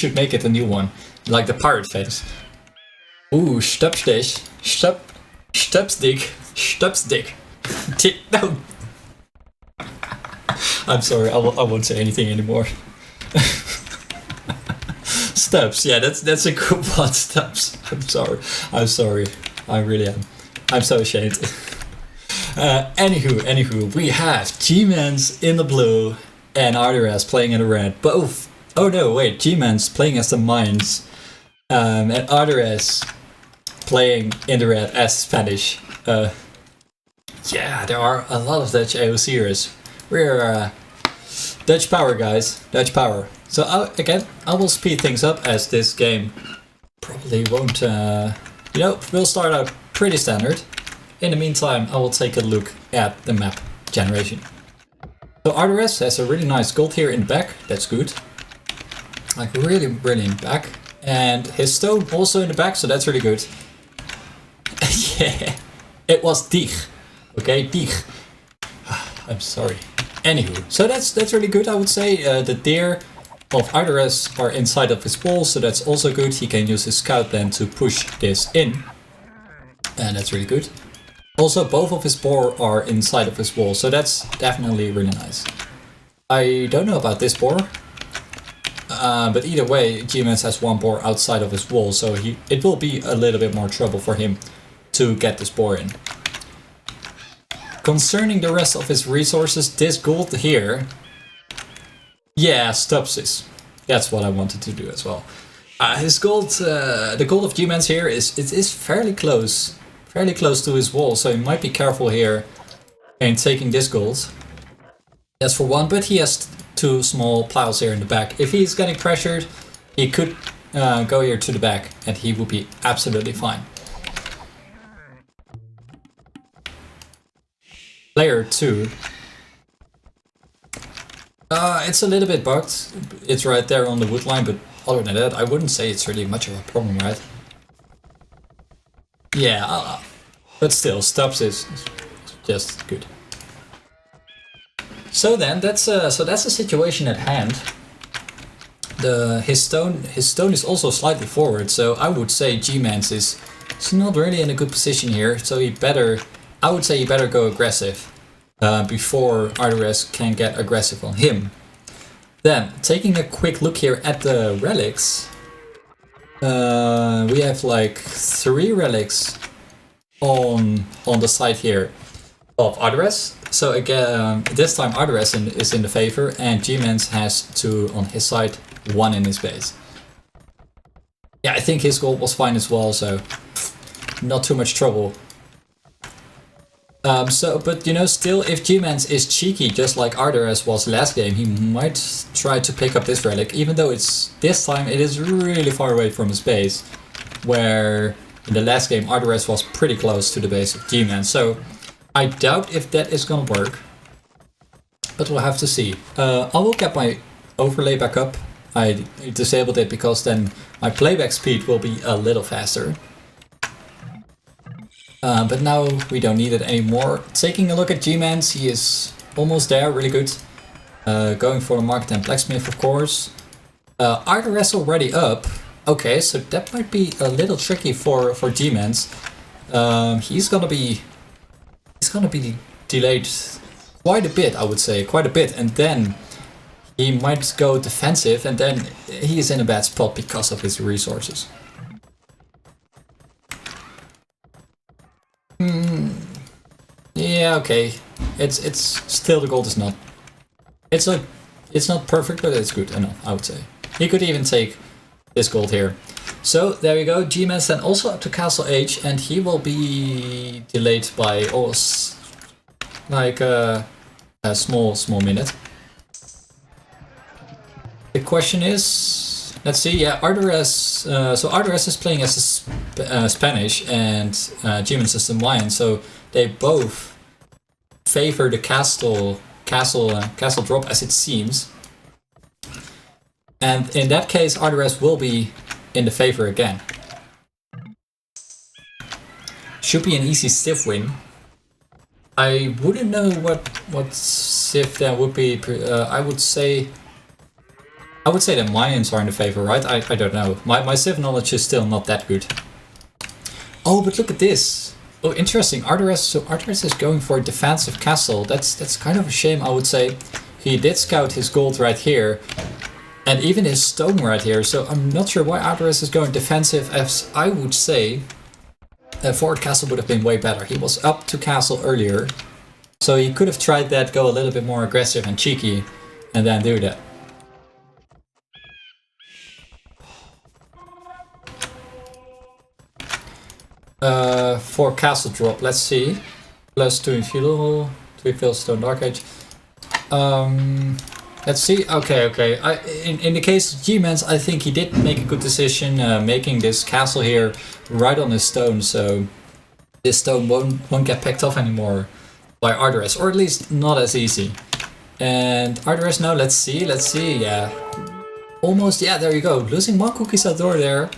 Should make it a new one, like the pirate face. Ooh, Stupstick. Stupstick. No. I'm sorry, I won't say anything anymore. Stubbs, yeah, that's a good one, Stubbs. I'm sorry. I really am. I'm so ashamed. Anywho, we have Gmans in the blue and Arterras playing in the red. Both. Oh no, wait, Gmans playing as the mines, and Arterras playing in the red as Spanish. Yeah, there are a lot of Dutch AOCers. We're Dutch power, guys. Dutch power. So I will speed things up as this game probably won't. We'll start out pretty standard. In the meantime, I will take a look at the map generation. So Arterras has a really nice gold here in the back. That's good. Like really in the back. And his stone also in the back, so that's really good. Yeah, it was Dig. Okay, Dig. I'm sorry. Anywho, so that's really good, I would say. The deer of Arterras are inside of his wall, so that's also good. He can use his scout then to push this in. And that's really good. Also, both of his boar are inside of his wall, so that's definitely really nice. I don't know about this boar. But either way, Gmans has one boar outside of his wall, so it will be a little bit more trouble for him to get this boar in. Concerning the rest of his resources, this gold here... Yeah, Stubbs. That's what I wanted to do as well. His gold, the gold of Gmans here is fairly close. Fairly close to his wall, so he might be careful here in taking this gold. That's for one, but he has two small piles here in the back. If he's getting pressured, he could go here to the back and he would be absolutely fine. Player 2. It's a little bit bugged. It's right there on the wood line, but other than that, I wouldn't say it's really much of a problem, right? Yeah, but still, Stubbs is just good. So then, that's the situation at hand. His stone is also slightly forward, so I would say Gmans is not really in a good position here. So I would say he better go aggressive before Arterras can get aggressive on him. Then, taking a quick look here at the relics, we have like 3 relics on the side here of Arterras. So again, this time Arterras is in the favor, and Gmans has 2 on his side, 1 in his base. Yeah, I think his gold was fine as well, so not too much trouble. But still, if Gmans is cheeky, just like Arterras was last game, he might try to pick up this relic, even though this time it is really far away from his base, where in the last game Arterras was pretty close to the base of Gmans. So I doubt if that is gonna work, but we'll have to see. I will get my overlay back up. I disabled it because then my playback speed will be a little faster. But now we don't need it anymore. Taking a look at Gmans, he is almost there, really good. Going for the market and blacksmith, of course. Arterras already up. Okay, so that might be a little tricky for Gmans. He's gonna be delayed quite a bit, I would say, quite a bit, and then he might go defensive, and then he is in a bad spot because of his resources. Yeah, okay. It's still, the gold is not. It's not perfect, but it's good enough, I would say. He could even take this gold here. So there we go. Gmans then also up to Castle H, and he will be delayed by like a small minute. The question is, let's see. Yeah, Arterras. So Arterras is playing as a Spanish, and Gmans is the Mayan. So they both favor the castle drop, as it seems. And in that case, Arterras will be in the favor again. Should be an easy Civ win. I wouldn't know what Civ that would be. I would say I would say that Mayans are in the favor, right? I don't know. My civ knowledge is still not that good. Oh, but look at this. Oh, interesting. Arterras. So Arterras is going for a defensive castle. That's kind of a shame, I would say. He did scout his gold right here. And even his stone right here. So I'm not sure why Arterras is going defensive, as I would say a forward castle would have been way better. He was up to castle earlier. So he could have tried that, go a little bit more aggressive and cheeky, and then do that. For castle drop, let's see. +2 in feudal, 3 fill stone dark age. Let's see. Okay. In the case of Gmans, I think he did make a good decision making this castle here right on his stone, so this stone won't get picked off anymore by Arterras, or at least not as easy. And Arterras now, let's see, yeah. Almost, yeah, there you go. Losing one conquistador there,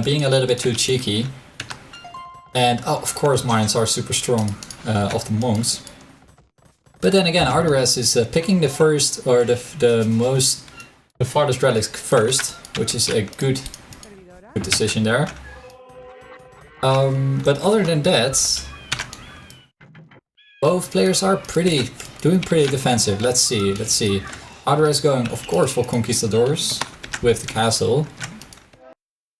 being a little bit too cheeky. And oh, of course, Mayans are super strong of the monks. But then again, Arterras is picking the first, or the farthest relics first, which is a good decision there. But other than that, both players are doing pretty defensive. Let's see. Arterras going, of course, for conquistadors with the castle.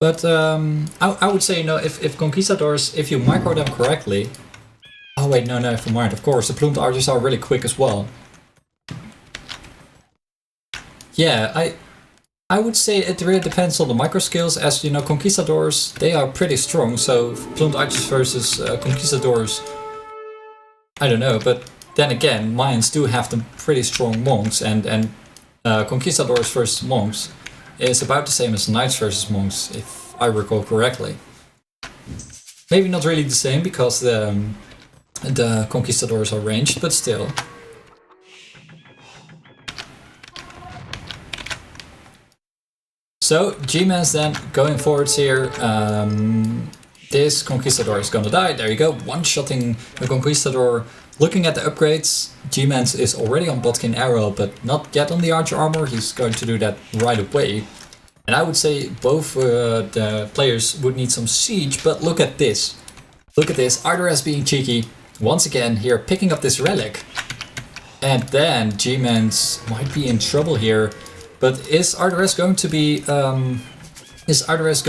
But I would say, you know, if conquistadors, if you micro them correctly. Oh wait, no, never mind. Of course, the plumed archers are really quick as well. Yeah, I would say it really depends on the micro skills, as you know, conquistadors, they are pretty strong. So plumed archers versus conquistadors, I don't know. But then again, Mayans do have the pretty strong monks, and conquistadors versus monks is about the same as knights versus monks, if I recall correctly. Maybe not really the same, because the conquistadors are ranged, but still. So Gmans then going forwards here. This conquistador is gonna die. There you go, one-shotting the conquistador. Looking at the upgrades, Gmans is already on Botkin arrow, but not yet on the archer armor. He's going to do that right away. And I would say both the players would need some siege, but look at this. Look at this, Arterras being cheeky. Once again here, picking up this relic. And then Gmans might be in trouble here. But is Arterras going to be... Arterras is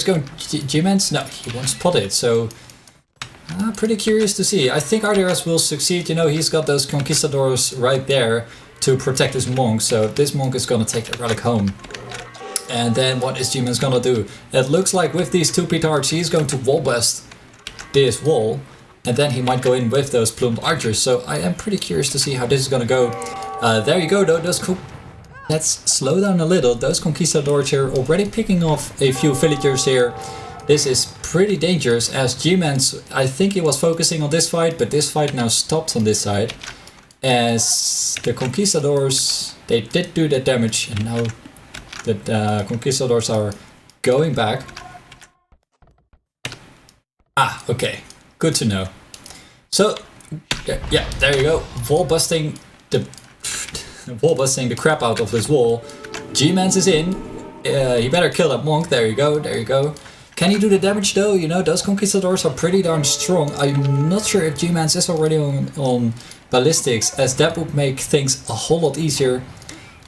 going... Gmans? No, he won't spot it, so... pretty curious to see. I think Arterras will succeed. You know, he's got those conquistadors right there to protect his monk. So this monk is going to take the relic home. And then what is Gmans going to do? It looks like with these two petards, he's going to wall bust this wall. And then he might go in with those plumed archers. So I am pretty curious to see how this is going to go. There you go, though. Let's slow down a little. Those conquistadors here already picking off a few villagers here. This is pretty dangerous, as Gmans, I think he was focusing on this fight, but this fight now stopped on this side. As the conquistadors, they did do that damage, and now the conquistadors are going back. Ah, okay. Good to know. So, yeah, there you go. Wall busting the crap out of this wall. Gmans is in. He better kill that monk. There you go. Can he do the damage though? You know, those conquistadors are pretty darn strong. I'm not sure if Gmans is already on ballistics, as that would make things a whole lot easier.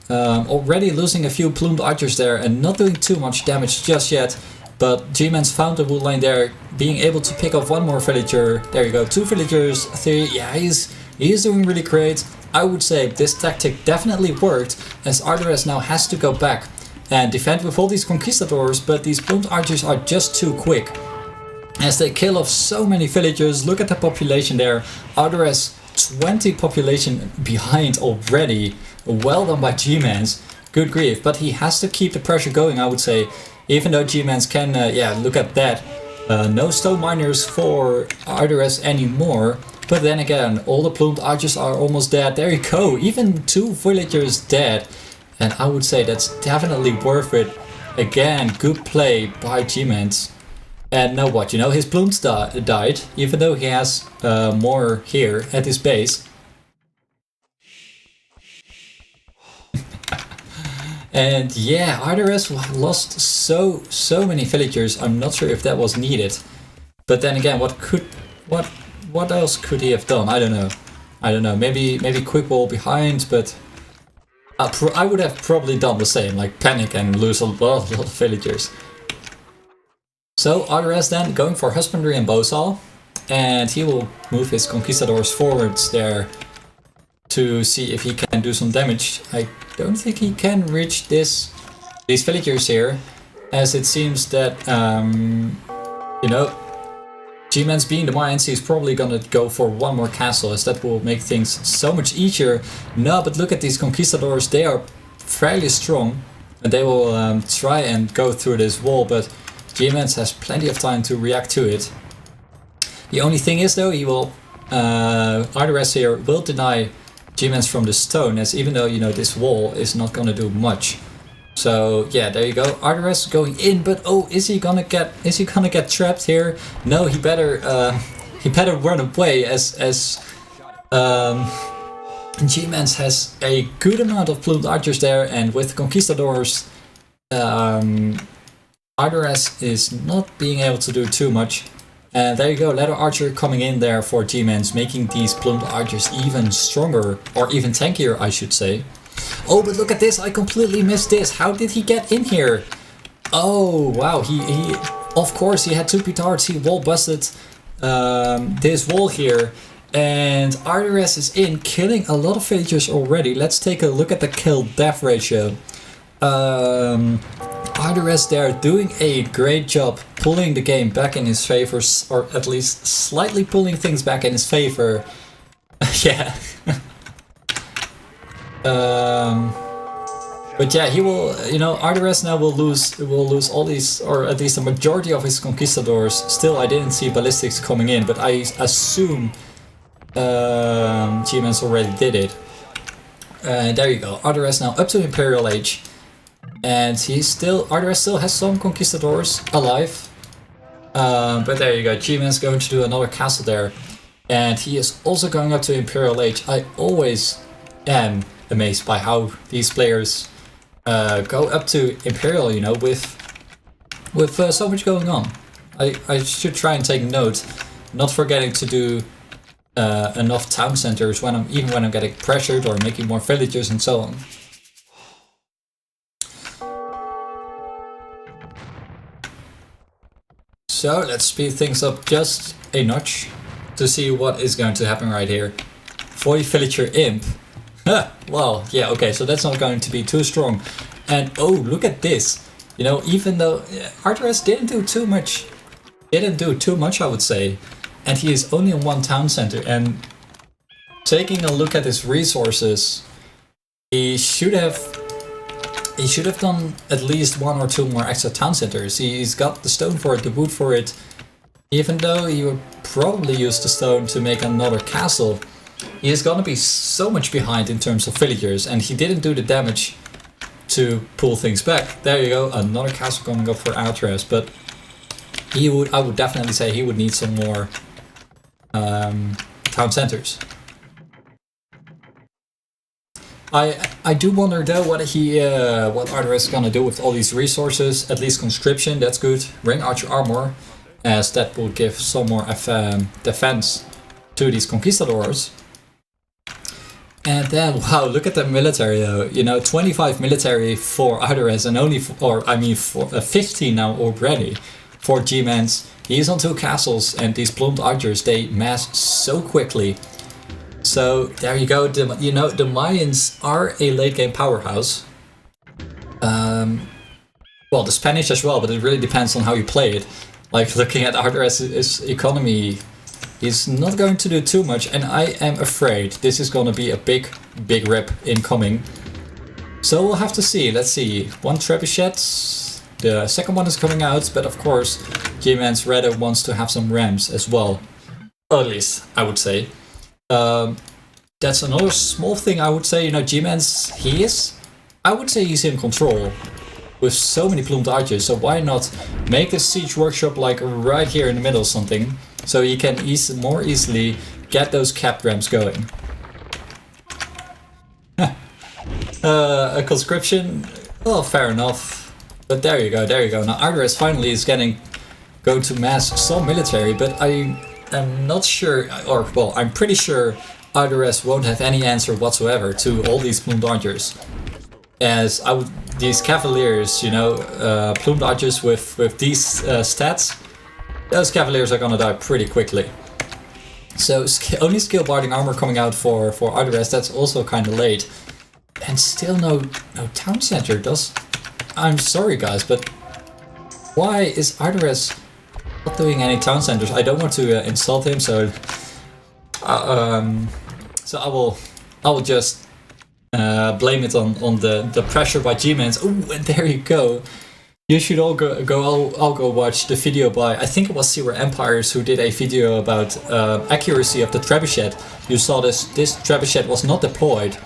Already losing a few plumed archers there and not doing too much damage just yet. But Gmans found the wood line there, being able to pick off one more villager. There you go, 2 villagers, 3. Yeah, he's doing really great. I would say this tactic definitely worked, as Arterras now has to go back and defend with all these conquistadors, but these plumed archers are just too quick. As they kill off so many villagers. Look at the population there. Arterras 20 population behind already. Well done by Gmans. Good grief, but he has to keep the pressure going, I would say. Even though Gmans can, yeah, look at that. No stone miners for Arterras anymore. But then again, all the plumed archers are almost dead. There you go, even 2 villagers dead. And I would say that's definitely worth it. Again, good play by Gmans. And now what, you know, his plumes died, even though he has more here at his base. And yeah, Arterras lost so many villagers. I'm not sure if that was needed. But then again, what else could he have done? I don't know. Maybe quick wall behind, but I would have probably done the same, like panic and lose a lot of villagers. So Arterras then going for husbandry and bowsaw, and he will move his conquistadors forwards there to see if he can do some damage. I don't think he can reach these villagers here, as it seems that you know, Gmans being the Mayans, he's probably gonna go for one more castle, as that will make things so much easier. No, but look at these conquistadors, they are fairly strong, and they will try and go through this wall, but Gmans has plenty of time to react to it. The only thing is though, he will, Arterras here will deny Gmans from the stone, as even though, you know, this wall is not gonna do much. So yeah, there you go. Arterras going in, but oh, is he gonna get trapped here? No, he better run away, as Gmans has a good amount of plumed archers there, and with conquistadors, Arterras is not being able to do too much. And there you go, LeO Archer coming in there for Gmans, making these plumed archers even stronger, or even tankier, I should say. Oh, but look at this, I completely missed this. How did he get in here? Oh, wow, he of course, he had 2 petards, he wall busted this wall here. And Arterras is in, killing a lot of villagers already. Let's take a look at the kill-death ratio. Arterras there doing a great job pulling the game back in his favor, or at least slightly pulling things back in his favor. Yeah. But yeah, he will, you know, Arterras now will lose all these, or at least a majority of his conquistadors. Still, I didn't see ballistics coming in, but I assume Gmans already did it. There you go, Arterras now up to Imperial Age. And Arterras still has some conquistadors alive. But there you go, Gmans going to do another castle there. And he is also going up to Imperial Age. I always am amazed by how these players go up to Imperial, you know, with so much going on. I should try and take note, not forgetting to do enough town centers when I'm getting pressured or making more villagers and so on. So let's speed things up just a notch to see what is going to happen right here. 40 villager imp. Well, yeah, okay, so that's not going to be too strong. And oh, look at this. You know, even though Arterras didn't do too much, I would say. And he is only in 1 town center. And taking a look at his resources, he should have done at least 1 or 2 more extra town centers. He's got the stone for it, the wood for it. Even though he would probably use the stone to make another castle, he is gonna be so much behind in terms of villagers, and he didn't do the damage to pull things back. There you go, another castle coming up for Arterras, but I would definitely say he would need some more town centers. I do wonder though what Arterras is gonna do with all these resources. At least conscription, that's good. Ring archer armor, as that will give some more defense to these conquistadors. And then, wow, look at the military though. You know, 25 military for Arterras, and only 15 now already for Gmans. He's on 2 castles, and these plumed archers, they mass so quickly. So there you go. The Mayans are a late game powerhouse. Well, the Spanish as well, but it really depends on how you play it. Like, looking at Arterras' economy, he's not going to do too much, and I am afraid this is going to be a big rip incoming. So we'll have to see. Let's see. 1 trebuchet. The second one is coming out, but of course, Gmans rather wants to have some rams as well. Or at least, I would say. That's another small thing I would say. You know, Gmans, I would say he's in control with so many plumed archers, so why not make the siege workshop like right here in the middle or something, so you can more easily get those capped rams going. A conscription, Well, fair enough. But there you go, there you go. Now Arterras finally is going to mass some military, but I am not sure, or well, I'm pretty sure Arterras won't have any answer whatsoever to all these plumed archers. As these cavaliers, you know, plumed archers with these stats, those cavaliers are gonna die pretty quickly. So only skill barding armor coming out for Arterras, that's also kind of late. And still no town center. I'm sorry guys, but why is Arterras not doing any town centers? I don't want to insult him, so I will just blame it on the pressure by Gmans. Oh, and there you go. You should all I'll go watch the video by, I think it was Zero Empires, who did a video about accuracy of the trebuchet. You saw this trebuchet was not deployed,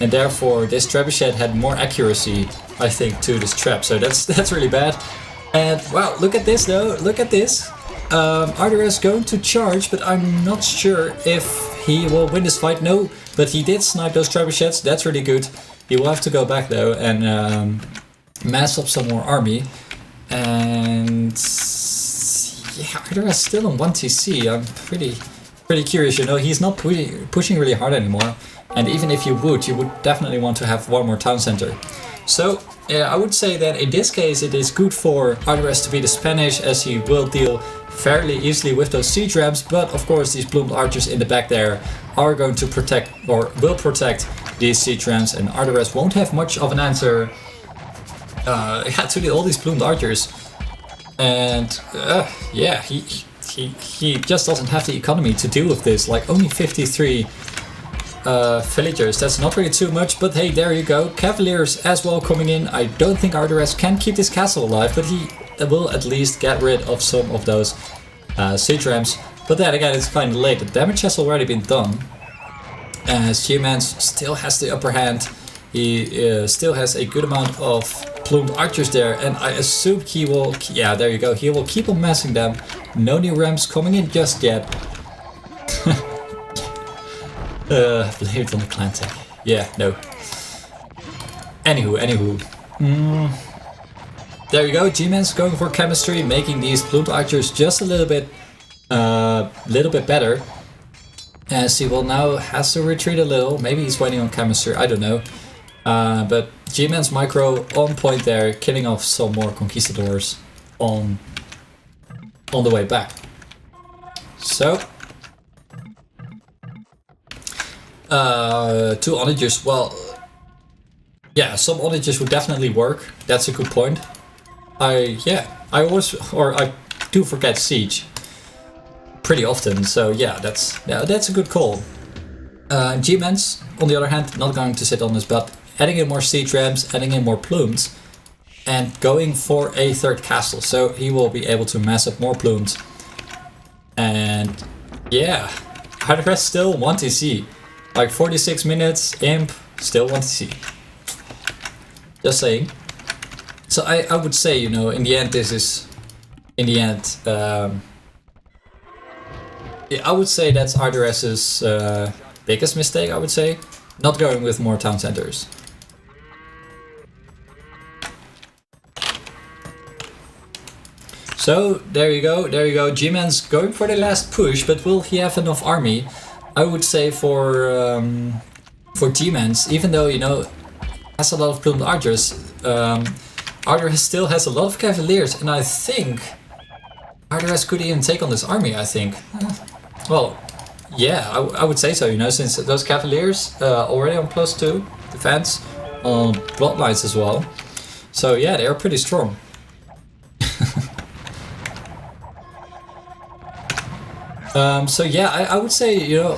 and therefore this trebuchet had more accuracy, I think, to this trap. So that's really bad. And wow, look at this though. Look at this. Arterras going to charge, but I'm not sure if he will win this fight. No, but he did snipe those trebuchets. That's really good. He will have to go back though and mass up some more army. And yeah, Arterras still on 1 TC. I'm pretty curious. You know, he's not pushing really hard anymore. And even if you would definitely want to have one more town center. So I would say that in this case it is good for Arterras to be the Spanish, as he will deal fairly easily with those siege rams. But of course these plumed archers in the back there are going to protect, or will protect, these siege rams, and Arterras won't have much of an answer to all these plumed archers. And yeah, he just doesn't have the economy to deal with this. Like only 53 villagers, that's not really too much, but hey, there you go. Cavaliers as well coming in. I don't think Arterras can keep this castle alive, but he will at least get rid of some of those siege rams. But then again, it's kind of late. The damage has already been done. As Gmans still has the upper hand. He still has a good amount of plumed archers there, and I assume he will, yeah, there you go, he will keep on massing them. No new rams coming in just yet. Blame it on the clan tech. Yeah, no. Anywho. There you go, Gmans going for chemistry, making these plumed archers just a little bit better. As he will now has to retreat a little. Maybe he's waiting on chemistry, I don't know. But Gmans micro on point there, killing off some more conquistadors on the way back. So 2 onagers, well, yeah, some onagers would definitely work. That's a good point. I do forget siege pretty often, so yeah, that's a good call. Gmans, on the other hand, not going to sit on his butt, adding in more siege rams, adding in more plumes, and going for a 3rd castle. So he will be able to mass up more plumes. And yeah, Arterras still 1 TC. Like 46 minutes, imp, still 1 TC. Just saying. So I would say, you know, in the end, this is, yeah, I would say that's Arterras' biggest mistake, I would say. Not going with more town centers. So there you go. Gmans going for the last push, but will he have enough army? I would say for Gmans, even though, you know, has a lot of plumed archers, Arterras still has a lot of cavaliers, and I think Arterras could even take on this army, I think. Well, yeah, I would say so, you know, since those cavaliers already on +2 defense, on bloodlines as well. So yeah, they are pretty strong. So yeah, I would say, you know,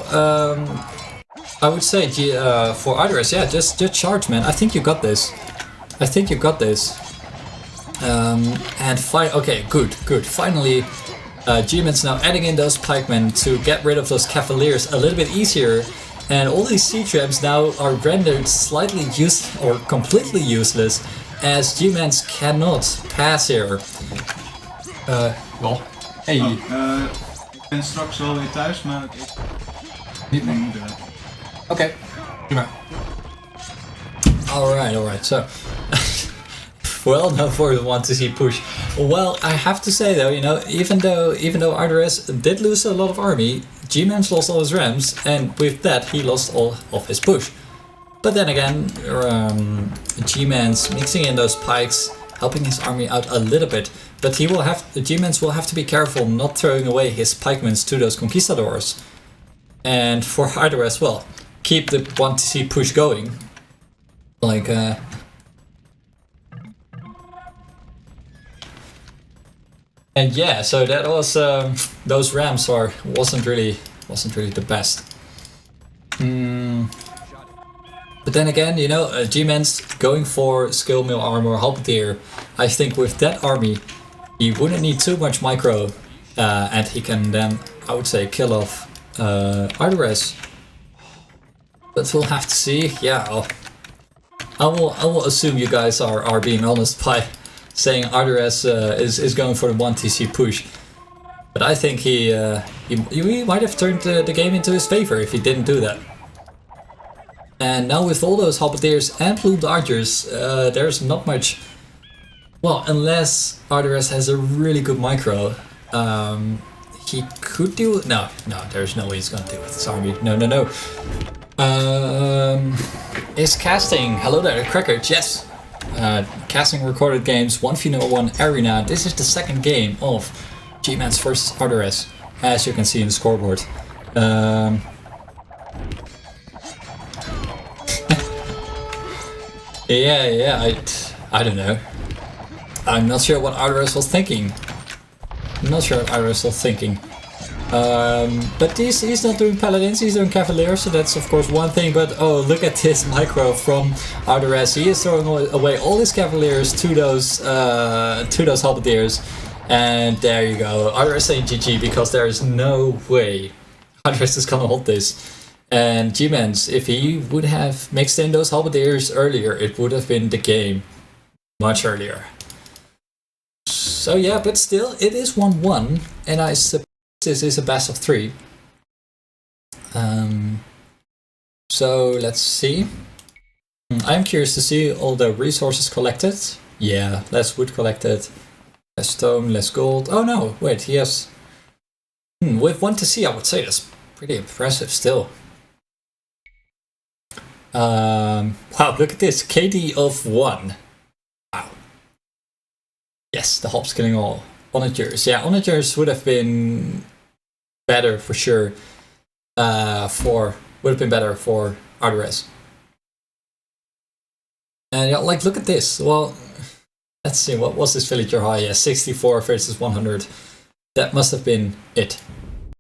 for Arterras, yeah, just charge, man. I think you got this. And okay, good. Finally, Gmans now adding in those pikemen to get rid of those cavaliers a little bit easier, and all these siege rams now are rendered slightly or completely useless, as Gmans cannot pass here. Well, hey. Ik ben straks wel weer thuis, maar ik niet mijn moeder. Oké, prima. Alright, so well known for the 1TC push. Well, I have to say though, you know, even though Arterras did lose a lot of army, Gmans lost all his rams, and with that he lost all of his push. But then again, Gmans mixing in those pikes, helping his army out a little bit. But Gmans will have to be careful not throwing away his pikemans to those conquistadors. And for Arterras, well, keep the 1TC push going. Like, and yeah, so that was those rams wasn't really the best. But then again, you know, Gmans going for skill mill armor halberdier. I think with that army, he wouldn't need too much micro, and he can then, I would say, kill off Arterras. But we'll have to see. Yeah, I will assume you guys are being honest by saying Arterras is going for the 1TC push. But I think he might have turned the game into his favor if he didn't do that. And now with all those halberdiers and plumed archers, there's not much. Well, unless Arterras has a really good micro, he could do. No, there's no way he's gonna do it with his army. No. Is casting? Hello there, Cracker. Yes. Casting recorded games 1v1 arena. This is the second game of Gmans versus Arterras, as you can see in the scoreboard. Yeah, I don't know. I'm not sure what Arterras was thinking. But he's not doing paladins, he's doing cavaliers, so that's of course one thing. But oh, look at this micro from Arterras. He is throwing away all his cavaliers to those halberdiers, and there you go. Arterras saying GG because there is no way Arterras is gonna hold this. And Gmans, if he would have mixed in those halberdiers earlier, it would have been the game much earlier. So yeah, but still, it is 1-1, and I suppose this is a best of 3. So let's see. I'm curious to see all the resources collected. Yeah, less wood collected, less stone, less gold. Oh no, wait, he has... with 1TC, I would say that's pretty impressive still. Wow, look at this, KD of 1. Wow. Yes, the hops killing all. Onagers, yeah, Onagers would have been better for sure. Would have been better for Arterras. And yeah, like look at this. Well, let's see, what was this villager high? Yeah, 64 versus 100. That must have been it.